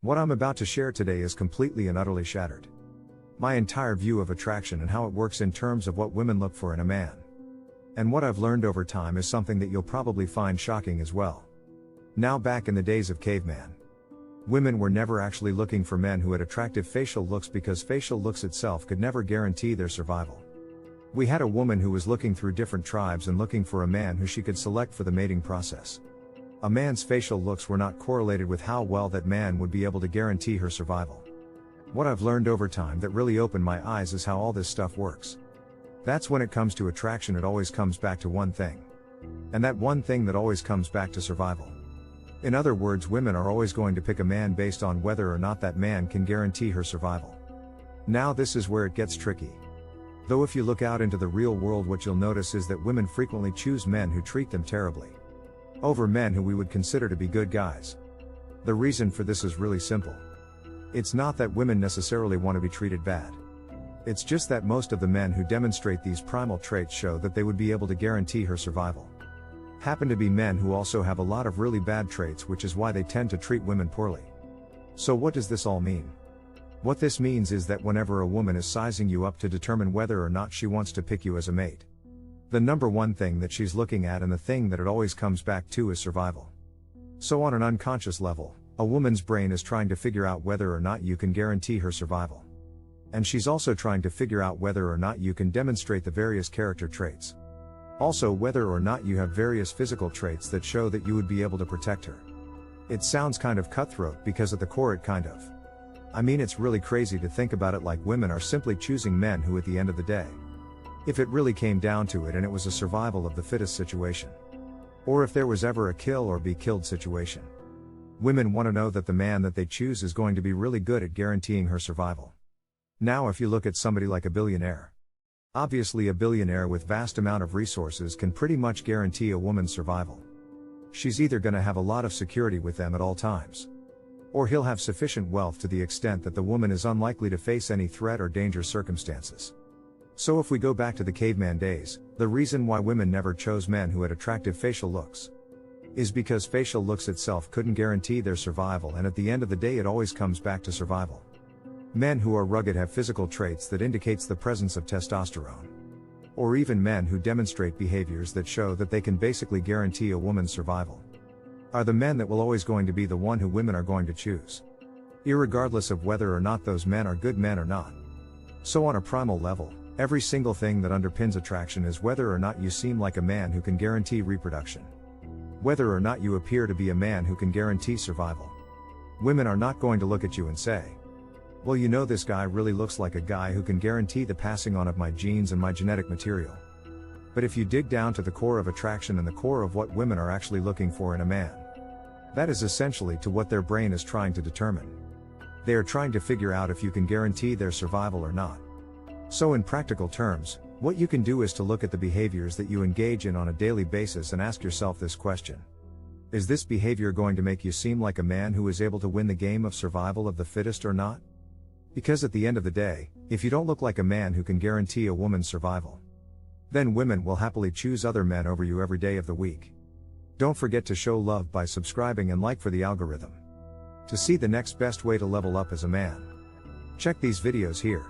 What I'm about to share today is completely and utterly shattered my entire view of attraction and how it works in terms of what women look for in a man. And what I've learned over time is something that you'll probably find shocking as well. Now, back in the days of caveman, women were never actually looking for men who had attractive facial looks because facial looks itself could never guarantee their survival. We had a woman who was looking through different tribes and looking for a man who she could select for the mating process. A man's facial looks were not correlated with how well that man would be able to guarantee her survival. What I've learned over time that really opened my eyes is how all this stuff works. That's when it comes to attraction, it always comes back to one thing. And that one thing that always comes back to survival. In other words, women are always going to pick a man based on whether or not that man can guarantee her survival. Now, this is where it gets tricky. Though if you look out into the real world, what you'll notice is that women frequently choose men who treat them terribly over men who we would consider to be good guys. The reason for this is really simple. It's not that women necessarily want to be treated bad. It's just that most of the men who demonstrate these primal traits show that they would be able to guarantee her survival happen to be men who also have a lot of really bad traits, which is why they tend to treat women poorly. So what does this all mean? What this means is that whenever a woman is sizing you up to determine whether or not she wants to pick you as a mate, the number one thing that she's looking at and the thing that it always comes back to is survival. So on an unconscious level, a woman's brain is trying to figure out whether or not you can guarantee her survival. And she's also trying to figure out whether or not you can demonstrate the various character traits. Also, whether or not you have various physical traits that show that you would be able to protect her. It sounds kind of cutthroat because at the core it kind of. I mean, it's really crazy to think about it, like women are simply choosing men who at the end of the day, if it really came down to it and it was a survival of the fittest situation, or if there was ever a kill or be killed situation, women want to know that the man that they choose is going to be really good at guaranteeing her survival. Now, if you look at somebody like a billionaire, obviously a billionaire with vast amount of resources can pretty much guarantee a woman's survival. She's either going to have a lot of security with them at all times, or he'll have sufficient wealth to the extent that the woman is unlikely to face any threat or dangerous circumstances. So if we go back to the caveman days, the reason why women never chose men who had attractive facial looks is because facial looks itself couldn't guarantee their survival, and at the end of the day it always comes back to survival. Men who are rugged have physical traits that indicates the presence of testosterone. Or even men who demonstrate behaviors that show that they can basically guarantee a woman's survival are the men that will always going to be the one who women are going to choose, irregardless of whether or not those men are good men or not. So on a primal level, every single thing that underpins attraction is whether or not you seem like a man who can guarantee reproduction, whether or not you appear to be a man who can guarantee survival. Women are not going to look at you and say, well, you know, this guy really looks like a guy who can guarantee the passing on of my genes and my genetic material. But if you dig down to the core of attraction and the core of what women are actually looking for in a man, that is essentially to what their brain is trying to determine. They are trying to figure out if you can guarantee their survival or not. So in practical terms, what you can do is to look at the behaviors that you engage in on a daily basis and ask yourself this question. Is this behavior going to make you seem like a man who is able to win the game of survival of the fittest or not? Because at the end of the day, if you don't look like a man who can guarantee a woman's survival, then women will happily choose other men over you every day of the week. Don't forget to show love by subscribing and like for the algorithm to see the next best way to level up as a man. Check these videos here.